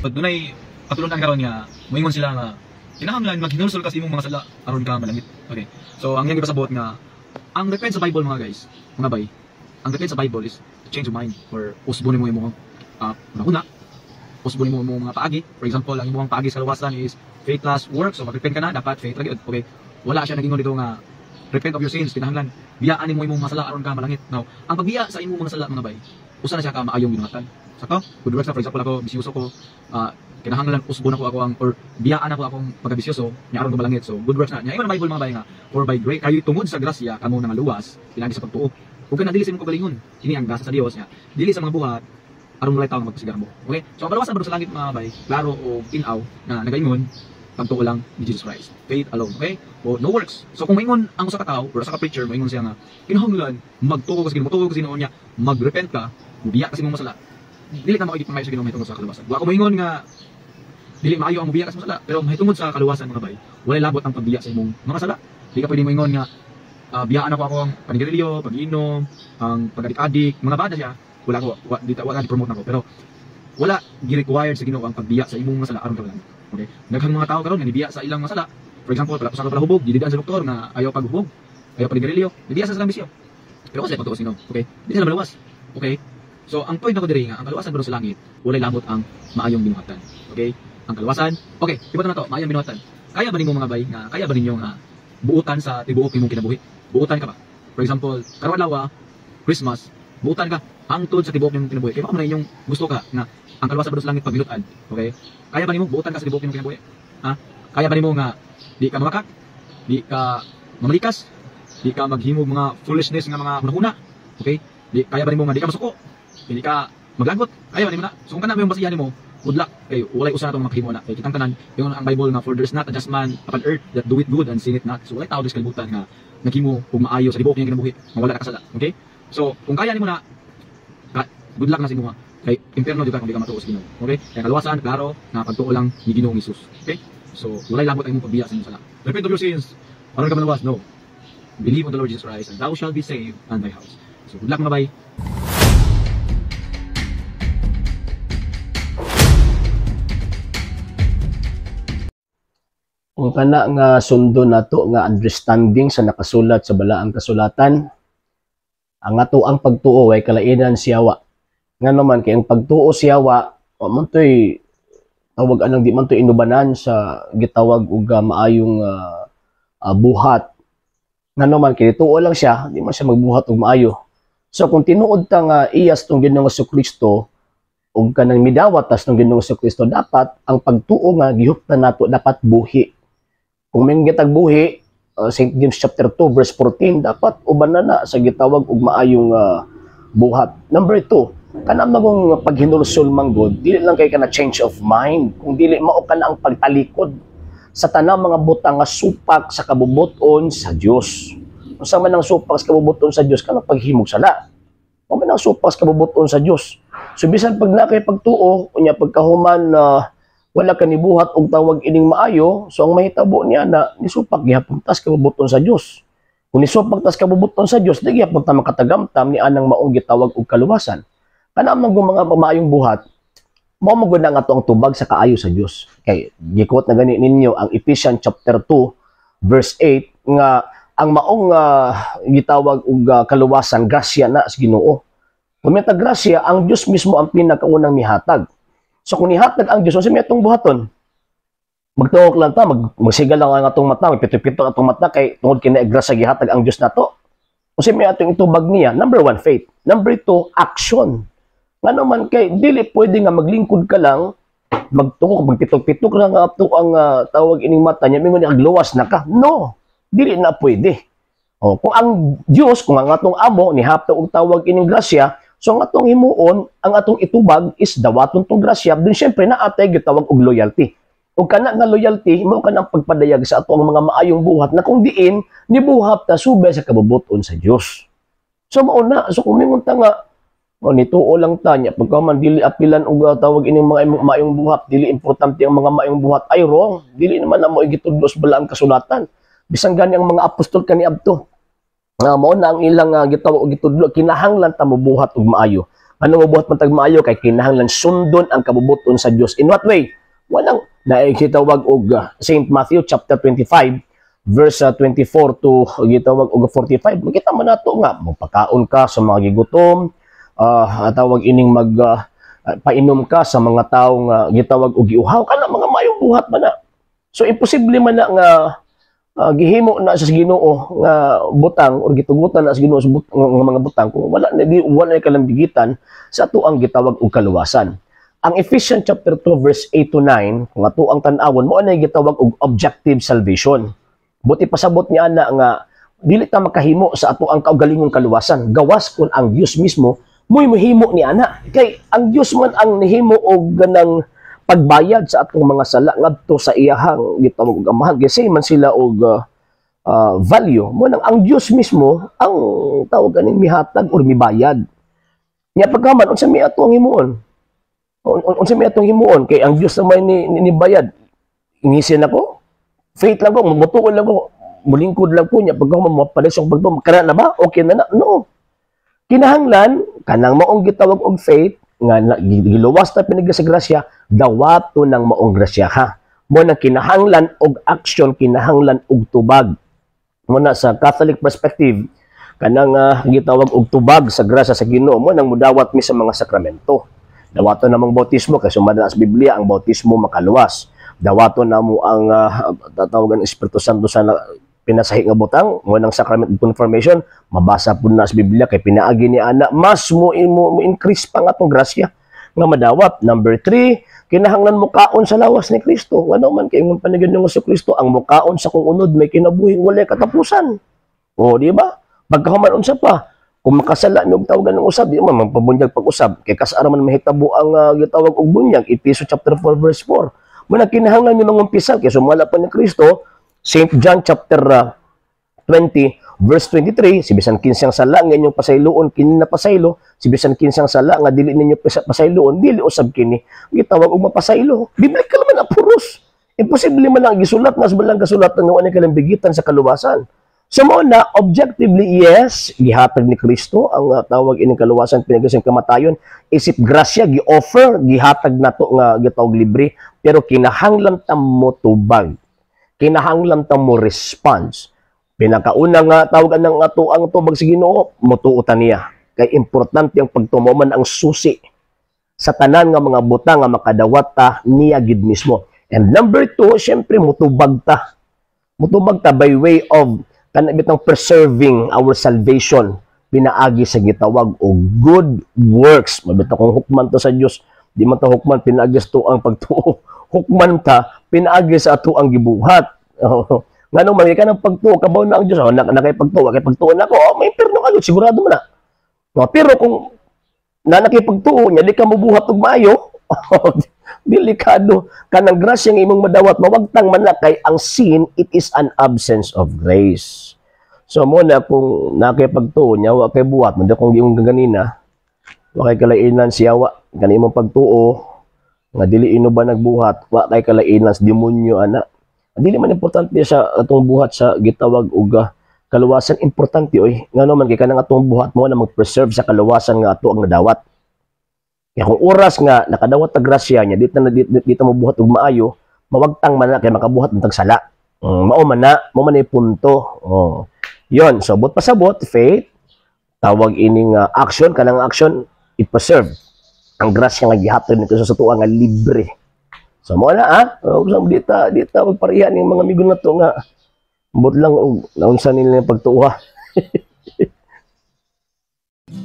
But dunay patulunan karon nga moingon sila nga kinahanglan maghinulsol kasi imong mga sala aron ka malangit. Okay. So ang iyang gipasabot nga ang repent sa Bible mga guys, mga bay. Ang repent sa Bible is to change your mind or usbon mo imong una. Usbon mo mga paagi. For example, ang imong paagi sa kaluwasan is faith plus work. So mag-repent ka na, dapat faith lagi. Okay. Wala siya nagingon dito nga repent of your sins, kinahanglan biyaan nimo imong mga sala aron ka malangit. Now, ang pagbiya sa imong mga sala mga bay, usa na siya ka maayong ginuhatan. Sakto? Good works na, for example ako, bisyoso ko, kinahanglan usbon ako ang or biyaan ako akong pagkabisyoso nya aron ko malangit. So good works na. Nya imong Bible mga bay nga, for by grace kayo tungod sa grasya kamo nang luwas pinagi sa pagtuo. Ug kana dili sa imong kagalingon, kini ang grasya sa Dios nya. Dili sa mga buhat aron walay tawo magpasigar mo. Okay? So ang kaluwasan sa langit mga bay, klaro o tinaw na nagaingon pagtuo lang ni Jesus Christ. Faith alone, okay? O no works. So kung maingon ang usa ka tawo or usa ka preacher, maingon siya nga kinahanglan magtuo ka sa Ginoo, magtuo ka sa Ginoo niya, magrepent ka, biya kasi imong masala. Dili ta maoy pamayo sa Ginoo mahitungod sa kaluwasan. Wa ko maingon nga dili maayo ang biya kasi masala, pero mahitungod sa kaluwasan mga bay, walay labot ang pagbiya sa imong mga sala. Di ka pwedeng maingon nga biyaan ako ang panigarilyo, pag-inom, ang pag-adik-adik, mga bada siya. Wala promote nako, pero wala gi-required sa Ginoo ang pagbiya sa imong masala aron ka lang. Okay? Daghang mga tao karon nga nibiya sa ilang masala. For example, pala usa ka pala hubog, dididaan sa doktor nga ayaw paghubog, ayaw panigarilyo, nibiya sa silang bisyo. Pero kasi pagtuo sa Ginoo, okay? Di sila maluwas. Okay? So ang point nako diri nga ang kaluwasan baro sa langit, walay labot ang maayong binuhatan. Okay? Ang kaluwasan, okay, iba na to, maayong binuhatan. Kaya ba nimo mga bay nga kaya ba ninyo nga buutan sa tibuok nimong kinabuhi? Buutan ka ba? For example, karon adlaw Christmas, buutan ka hangtod sa tibuok nimong kinabuhi. Kaya ba man inyong gusto ka nga ang kaluwasan baro sa langit pagbinutan? Okay? Kaya ba nimo buutan ka sa tibuok nimong kinabuhi? Ha? Kaya ba nimo nga di ka mamakak? Di ka mamalikas? Di ka maghimog mga foolishness nga mga hunahuna? Okay? Di kaya ba nimo nga di ka masuko? Hindi ka maglagot? Kaya ba nimo na? So kung kana mo yung basihan nimo, good luck kayo. Walay usa na itong makahimo na. Kaya kitang tanan, yung ang Bible nga, for there is not a just man upon earth that do it good and sin it not. So walay tao dis kalibutan nga naghimo kung maayo sa tibuok niyang kinabuhi, mawala ka kasala. Okay? So kung kaya nimo na, good luck na sa imo. Kay impierno jud ka kung di ka matuo sa Ginoo. Okay? Kaya kaluwasan klaro nga pagtuo lang ni Ginoong Hesus. Okay? So walay labot ang imong pagbiya sa imong sala. Repent of your sins. Aron ka maluwas? No. Believe on the Lord Jesus Christ and thou shalt be saved and thy house. So good luck mga bay. Kung kana nga sundo nato nga understanding sa nakasulat sa balaang kasulatan, ang ato ang pagtuo ay kalainan siyawa. Nga naman kay ang pagtuo siyawa, man toy tawag anang di man toy inubanan sa gitawag og maayong buhat. Nga naman kay tuo lang siya, di man siya magbuhat og maayo. So kung tinuod ta nga iyas tong Ginoong Kristo ug kanang midawat tas tong Ginoong Kristo, dapat ang pagtuo nga gihuptan nato dapat buhi. Kung may gitag buhi, St. James chapter 2 verse 14, dapat uban na sa gitawag og maayong buhat. Number 2, kana magong paghinulsol manggod, dili lang kay kana change of mind, kung dili mao kana ang pagtalikod sa tanang mga butang nga supak sa kabubuton sa Dios. Unsa man ang supak sa kabubuton sa Dios, kana paghimog sala. Mao man ang supak sa kabubuton sa Dios. So bisan pag na kay pagtuo, unya pagkahuman wala ka nibuhat og tawag ining maayo, so ang mahitabo niya na nisupak gihapon tas kabubuton sa Dios. Kung nisupak tas kabubuton sa Dios, di gyapon ta makatagamtam ni anang maong gitawag og kaluwasan. Kana man mga maayong buhat, mao mo gud nga ang tubag sa kaayo sa Dios. Kay gikot na gani ninyo ang Ephesians chapter 2 verse 8 nga ang maong gitawag og kaluwasan grasya na sa Ginoo. Kung may grasya, ang Dios mismo ang pinakaunang mihatag. So kung nihatag ang Diyos, kasi may itong buhaton. Magtuok lang ta, magsigal lang ang atong mata, magpito-pito atong mata, kay tungod kinaigras sa gihatag ang Diyos na to. Kasi may atong itubag niya, number 1, faith. Number 2, action. Nga naman kay, dili pwede nga maglingkod ka lang, magtuok, magpitok-pitok lang ato ang tawag ining mata niya, may agluwas na ka. No, dili na pwede. O, kung ang Diyos, kung ang atong amo, nihapta og tawag ining grasya, so ang atong himuon, ang atong itubag is dawaton tong grasya, din syempre na atay gitawag og loyalty. O kana nga loyalty, mao kana ang pagpadayag sa atong mga maayong buhat na kung diin nibuhat ta subay sa kabubuton sa Dios. So mao na, so kung mingon ta nga nituo lang ta nya pagka man dili apilan og tawag ining mga maayong buhat, dili importante ang mga maayong buhat, ay wrong. Dili naman na mo igitudlo sa balaang kasulatan. Bisan gani ang mga apostol kaniadto. Mao na ang ilang gitawag og gitudlo, kinahanglan ta mobuhat og maayo. Ano mabuhat man tag maayo kay kinahanglan sundon ang kabubuton sa Dios. In what way? Walang naigitawag og St. Matthew chapter 25 verse 24 to gitawag og 45. Makita man nato nga magpakaon ka sa mga gigutom, tawag ining painom ka sa mga taong gitawag og giuhaw kana mga mayong buhat man na. So imposible man na nga gihimo na sa Ginoo nga butang or gitugutan na sa Ginoo sa mga butang kung wala na kalambigitan sa ato ang gitawag og kaluwasan. Ang Ephesians chapter 2 verse 8 to 9 kung ato ang tan-awon mo anay gitawag og objective salvation. Buti pasabot niya na nga dili ta makahimo sa ato ang kaugalingong kaluwasan gawas kun ang Dios mismo mo'y mahimo ni ana kay ang Dios man ang nihimo og ganang pagbayad sa atong mga sala ngadto sa iyahang gitawag og amahan kasi man sila og value mo nang ang Dios mismo ang tawag kaning mihatag or mibayad nya pagkaman unsa mi atong himuon unsa mi atong himuon kay ang Dios na may nibayad ingisin ako faith lang ko mutuon lang ko mulingkod lang po nya pagkaman mapalisong pagto kana na ba okay na no kinahanglan kanang maong gitawag og faith nga giluwas ta pinagi sa grasya dawato ng maong grasya ha mo na kinahanglan og action kinahanglan og tubag mo na sa Catholic perspective kanang gitawag og tubag sa grasya sa Ginoo mo nang mudawat mi sa mga sakramento dawato namang bautismo kay sumada sa Biblia ang bautismo makaluwas dawato namo ang tatawagan Espiritu Santo sa pinasahi nga butang mo nang sacrament of confirmation mabasa pud na sa Biblia kay pinaagi ni ana mas mo increase pa nga atong grasya nga madawat. Number 3 kinahanglan mo kaon sa lawas ni Kristo ngano man kay imong panaginong sa Kristo ang mukaon sa kung unod may kinabuhi walay katapusan o di ba pagkahuman unsa pa kung makasala ni og tawagan ng usab di man magpabunyag pag-usab kay kasara man mahitabo ang gitawag og bunyag Efeso chapter 4 verse 4 mo na kinahanglan ni mangumpisal kay sumala pa ni Kristo St. John chapter 20 verse 23 si bisan kinsang sala nga inyong pasayloon kini na pasaylo si bisan kinsang sala nga dili ninyo pasayloon dili usab kini gitawag og mapasaylo biblikal man apuros imposible man ang gisulat nas balang kasulatan nga wala kalambigitan sa kaluwasan so mo na objectively yes gihatag ni Kristo ang tawag ining kaluwasan pinagasang kamatayon isip grasya gi-offer gihatag nato nga gitawag libre pero kinahanglan ta mo tubag kinahanglan ta mo response. Pinakauna nga tawagan ng ato ang tubag sa Ginoo, motuutan niya. Kay importante ang pagtumoman ang susi sa tanan nga mga butang nga makadawat ta niya gid mismo. And number 2, syempre mutubag ta. Mutubag ta by way of kanabitang preserving our salvation. Pinaagi sa gitawag og good works. Mabita kung hukman to sa Dios, di man ta hukman pinaagi to ang pagtuo. Hukman ta pinaagi sa ato ang gibuhat. Nganong man ka nang pagtuo kabaw na ang Dios nakay pagtuo kay pagtuo nako may perno ano sigurado man na. No, pero kung nakay pagtuo nya di ka mobuhat og maayo delikado kanang grasya nga imong madawat mawagtang man na kay ang sin it is an absence of grace. So mo na kung nakay pagtuo nya wa kay buhat man kung imong ganina wa kay kalainan siyawa kani imong pagtuo nga dili ino ba nagbuhat wa kay kalainan sa demonyo ana dili man importante sa atong buhat sa gitawag og kaluwasan importante oy ngano man kay kanang atong buhat mo na mag-preserve sa kaluwasan nga ato ang nadawat kaya kung oras nga nakadawat ta grasya nya dito mo buhat og maayo mawagtang man na kay makabuhat ng sala mao man na mo man ay punto yon so but pasabot faith tawag ining action kanang action i-preserve ang grasya nga gihatod nito sa tuwa nga libre. So mo na dita magpareha ning mga amigo na to nga but lang og naunsa nila pagtuwa.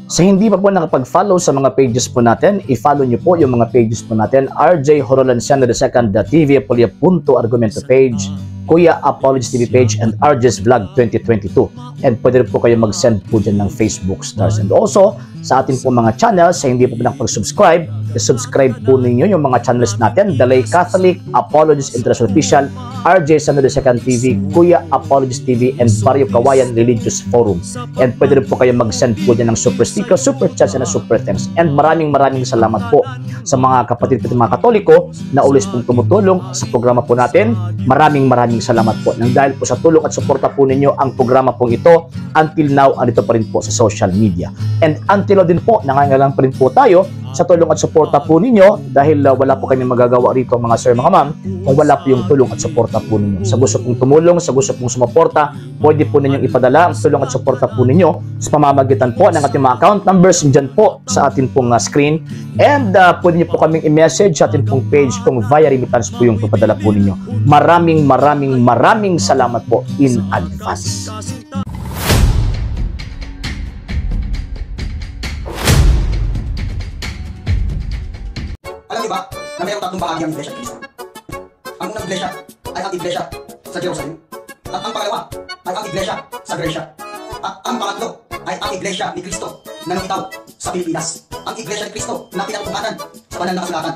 Sa hindi pa po nakapag-follow sa mga pages po natin, i-follow niyo po yung mga pages po natin, RJ Horolanciano II TV Apolia Punto Argumento page, Kuya Apologist TV page, and RJ's Vlog 2022. And pwede rin po kayo mag-send po dyan ng Facebook stars. And also, sa ating po mga channels, sa hindi po nakapag-subscribe, i-subscribe po ninyo yung mga channels natin, Dalay Catholic, Apologist International Official, RJ Sano II TV, Kuya Apologist TV, and Barrio Kawayan Religious Forum. And pwede rin po kayo mag-send po dyan ng super sticker, super chats, and super thanks. And maraming salamat po sa mga kapatid at mga Katoliko na ulis pong tumutulong sa programa po natin. Maraming salamat po. Nang dahil po sa tulong at suporta po ninyo, ang programa po ito until now andito pa rin po sa social media. And until now din po, nangangailangan pa rin po tayo sa tulong at suporta po ninyo dahil wala po kami magagawa rito mga sir, mga ma'am, kung wala po yung tulong at suporta po ninyo. Sa gusto pong tumulong, sa gusto pong sumuporta, pwede po ninyong ipadala ang tulong at suporta po ninyo sa pamamagitan po ng ating mga account numbers dyan po sa ating pong screen. And pwede nyo po kaming i-message sa ating pong page kung via remittance po yung papadala po ninyo. Maraming salamat po in advance. Alam niyo ba na mayroong tatlong bahagi ang Iglesia ni Cristo? Ang unang iglesia ay ang iglesia sa Jerusalem. At ang pangalawa ay ang iglesia sa Gracia. At ang pangatlo ay ang iglesia ni Cristo na nakitaw sa Pilipinas. Ang iglesia ni Cristo na pinatutupatan sa banal na kasulatan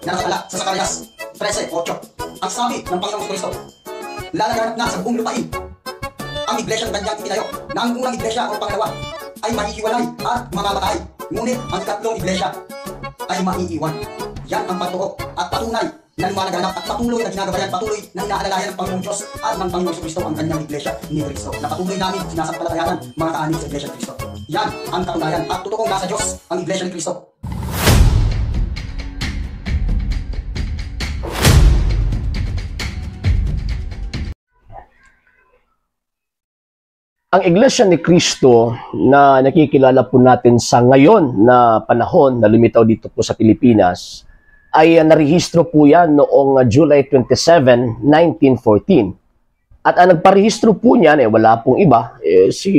na nakatala sa Zacarias 13:8. Ang sabi ng Panginoong Cristo, lalaganap na sa buong lupain ang iglesia ng kanyang itinayo, na ang unang iglesia o pangalawa ay mahihiwalay at mamamatay. Ngunit ang ikatlong iglesia ay maiiwan. Yan ang patuo at patunay na lumalaganap at patuloy na ginagabayan, patuloy na inaalalayan ng Panginoong Diyos at ng Panginoong Kristo ang kanyang iglesia ni Kristo. Na patuloy namin sinasampalatayanan mga kaanib sa iglesia ni Kristo. Yan ang katunayan at totoong nasa Diyos ang iglesia ni Kristo. Ang Iglesia ni Cristo na nakikilala po natin sa ngayon na panahon na lumitaw dito po sa Pilipinas ay narehistro po yan noong July 27, 1914. At ang nagparehistro po niyan, wala pong iba, si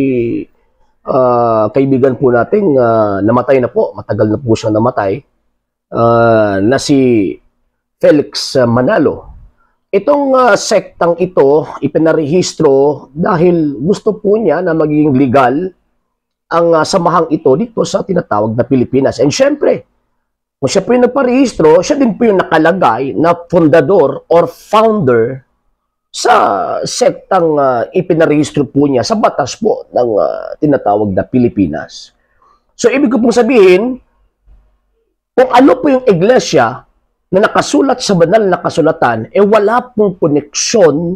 kaibigan po natin namatay na po, matagal na po siyang namatay, na si Felix Manalo. Itong sektang ito, ipinarehistro dahil gusto po niya na maging legal ang samahang ito dito sa tinatawag na Pilipinas. And syempre, kung siya po yung nagparehistro, siya din po yung nakalagay na fundador or founder sa sektang ipinarehistro po niya sa batas po ng tinatawag na Pilipinas. So, ibig ko pong sabihin, kung ano po yung iglesia na nakasulat sa banal na kasulatan, wala pong koneksyon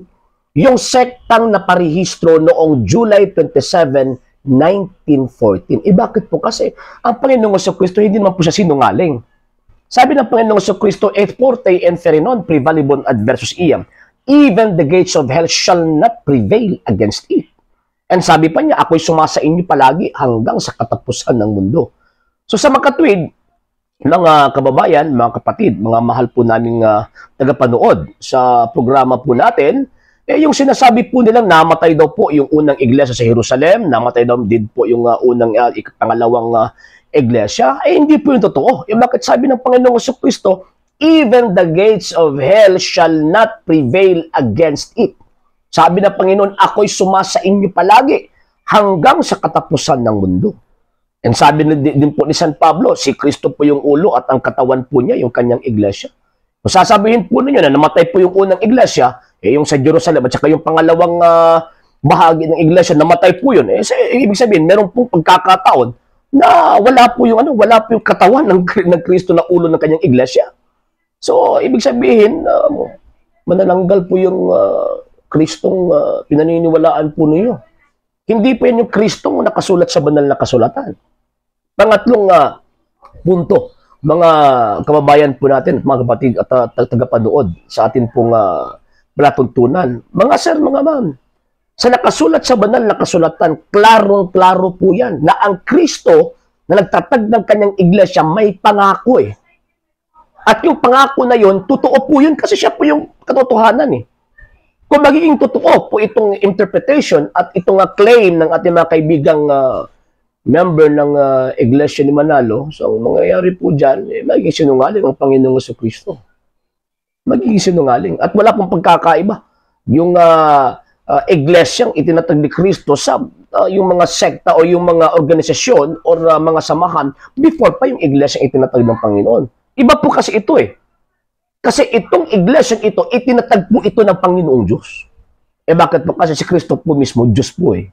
yung sektang naparehistro noong July 27, 1914. Bakit po? Kasi ang Panginoong Jesucristo hindi naman po siya sinungaling. Sabi ng Panginoong Jesucristo, et forte inferi non prevalebon adversus iam, even the gates of hell shall not prevail against it. And sabi pa niya, ako'y sumasa inyo palagi hanggang sa katapusan ng mundo. So sa makatwid, mga kababayan, mga kapatid, mga mahal po naming tagapanood sa programa po natin, yung sinasabi po nilang namatay daw po yung unang iglesia sa Jerusalem, namatay daw din po yung unang pangalawang iglesia, hindi po yung totoo. Yung bakit sabi ng Panginoong Jesucristo, even the gates of hell shall not prevail against it. Sabi ng Panginoon, ako'y sumasa inyo palagi hanggang sa katapusan ng mundo. And sabi din po ni San Pablo, si Kristo po yung ulo at ang katawan po niya, yung kanyang iglesia. Kung sasabihin po ninyo na namatay po yung unang iglesia, yung sa Jerusalem at saka yung pangalawang bahagi ng iglesia, namatay po yun. Ibig sabihin, meron pong pagkakataon na wala po yung katawan ng Kristo na ulo ng kanyang iglesia. So, ibig sabihin, manananggal po yung Kristong pinaniniwalaan po ninyo. Hindi po yan yung Kristong nakasulat sa banal na kasulatan. Pangatlong punto, mga kababayan po natin, mga kapatid at tagapanood sa atin pong palatuntunan. Mga sir, mga ma'am, sa nakasulat sa banal na kasulatan, klarong-klaro po yan na ang Kristo na nagtatag ng kanyang iglesia may pangako At yung pangako na yon, totoo po yun kasi siya po yung katotohanan Kung magiging totoo po itong interpretation at itong claim ng ating mga kaibigang member ng Iglesia ni Manalo, so ang mangyayari po dyan, magiging sinungaling ang Panginoong Jesucristo. Magiging sinungaling. At wala pong pagkakaiba. Yung iglesyang itinatag ni Kristo sa yung mga sekta o yung mga organisasyon o mga samahan before pa yung iglesyang itinatag ng Panginoon. Iba po kasi ito Kasi itong iglesyang ito, itinatag po ito ng Panginoong Diyos. Bakit po? Kasi si Kristo po mismo, Diyos po eh.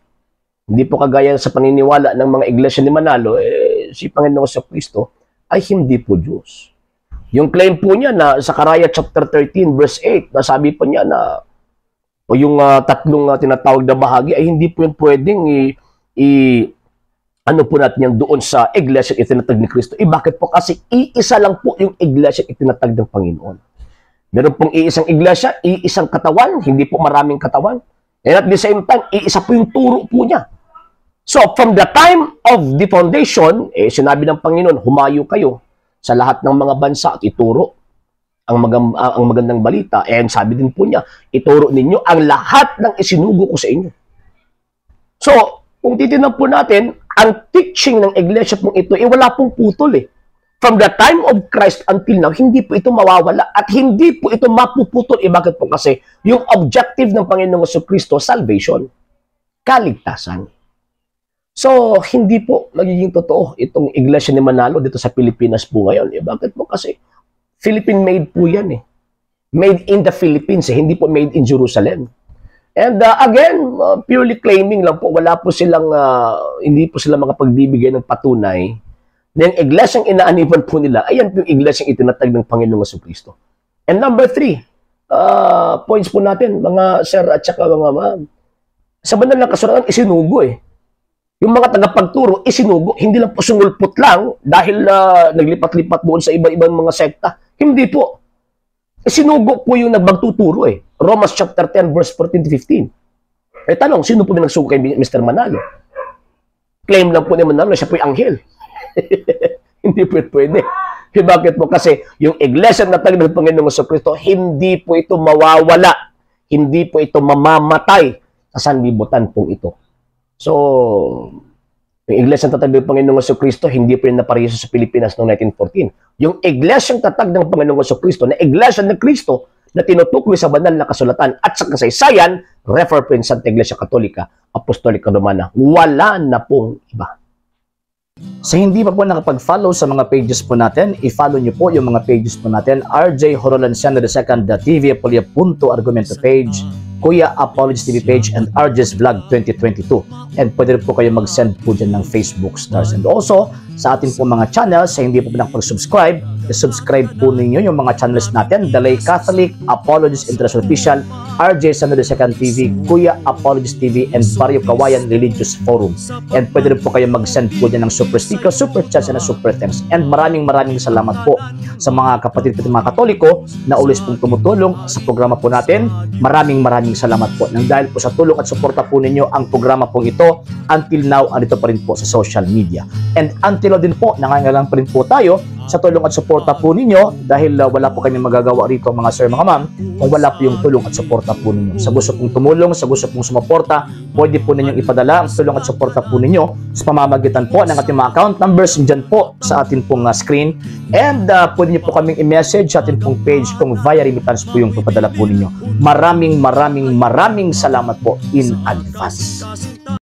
Hindi po kagaya sa paniniwala ng mga iglesia ni Manalo, si Panginoong sa Kristo ay hindi po Diyos. Yung claim po niya na sa Karaya chapter 13 verse 8, nasabi po niya na o yung tatlong tinatawag na bahagi ay hindi po yung pwedeng ano po natin yan doon sa iglesia itinatag ni Kristo. Bakit po? Kasi iisa lang po yung iglesia itinatag ng Panginoon. Meron pong iisang iglesia, iisang katawan, hindi po maraming katawan. And at the same time, iisa po yung turo po niya. So, from the time of the foundation, sinabi ng Panginoon, humayo kayo sa lahat ng mga bansa at ituro ang magandang balita. And sabi din po niya, ituro ninyo ang lahat ng isinugo ko sa inyo. So, kung titignan po natin, ang teaching ng iglesia pong ito, wala pong putol eh. From the time of Christ until now, hindi po ito mawawala at hindi po ito mapuputol. Bakit po? Kasi yung objective ng Panginoong Jesucristo, salvation, kaligtasan. So, hindi po magiging totoo itong iglesia ni Manalo dito sa Pilipinas po ngayon. Bakit po? Kasi Philippine-made po yan eh. Made in the Philippines eh, hindi po made in Jerusalem. And again, purely claiming lang po, wala po silang, hindi po sila makapagbibigay ng patunay na yung iglesyang inaaniban po nila, ayan po yung iglesyang itinatag ng Panginoong Jesucristo. And number 3, points po natin, mga sir at saka mga ma'am, sa banal na kasulatan, isinugo eh. Yung mga tagapagturo, isinugo, hindi lang po sumulpot lang dahil naglipat-lipat doon sa iba-ibang mga sekta. Hindi po. Isinugo po yung nagbagtuturo eh. Romans chapter 10 verse 14 to 15. Tanong, sino po nagsugo kay Mr. Manalo? Claim lang po ni Manalo, siya po yung anghel. Hindi po pwede. Bakit po? Kasi yung iglesia na tag ng Panginoong Jesucristo, hindi po ito mawawala. Hindi po ito mamamatay sa sanlibutan pong ito. So, yung iglesia ng tatag ng Panginoong Jesucristo, hindi po yung naparehistro sa Pilipinas noong 1914. Yung iglesia ng tatag ng Panginoong Jesucristo, na iglesia ng Kristo, na tinutukoy sa banal na kasulatan at sa kasaysayan, refer po yung Santa Iglesia Katolika, Apostolika Romana. Wala na pong iba. Sa hindi pa po nakapag-follow sa mga pages po natin, i-follow nyo po yung mga pages po natin, RJ Horolanciano II, TV Apolia Punto Argumento page, Kuya Apologist TV page, and RJ's Vlog 2022. And pwede rin po kayo mag-send po dyan ng Facebook stars. And also, sa atin po mga channels, sa hindi po nakapag-subscribe, subscribe po ninyo yung mga channels natin, The Lay Catholic, Apologist International Official, RJ Sano II TV, Kuya Apologist TV, and Barrio Kawayan Religious Forum. And pwede rin po kayo mag-send po dyan ng super sticker, super chats, and super thanks. And maraming salamat po sa mga kapatid at mga Katoliko na ulis pong tumutulong sa programa po natin. Maraming salamat po. Nang dahil po sa tulong at suporta po ninyo, ang programa po ito, until now, andito pa rin po sa social media. And until now din po, nangangailangan pa rin po tayo sa tulong at suporta po ninyo dahil wala po kami magagawa rito mga sir, mga ma'am, kung wala po yung tulong at suporta po ninyo. Sa gusto pong tumulong, sa gusto pong sumuporta, pwede po ninyong ipadala ang tulong at suporta po ninyo sa pamamagitan po ng ating mga account numbers dyan po sa ating pong screen. And pwede nyo po kaming i-message sa ating pong page kung via remittance po yung papadala po ninyo. Maraming salamat po in advance.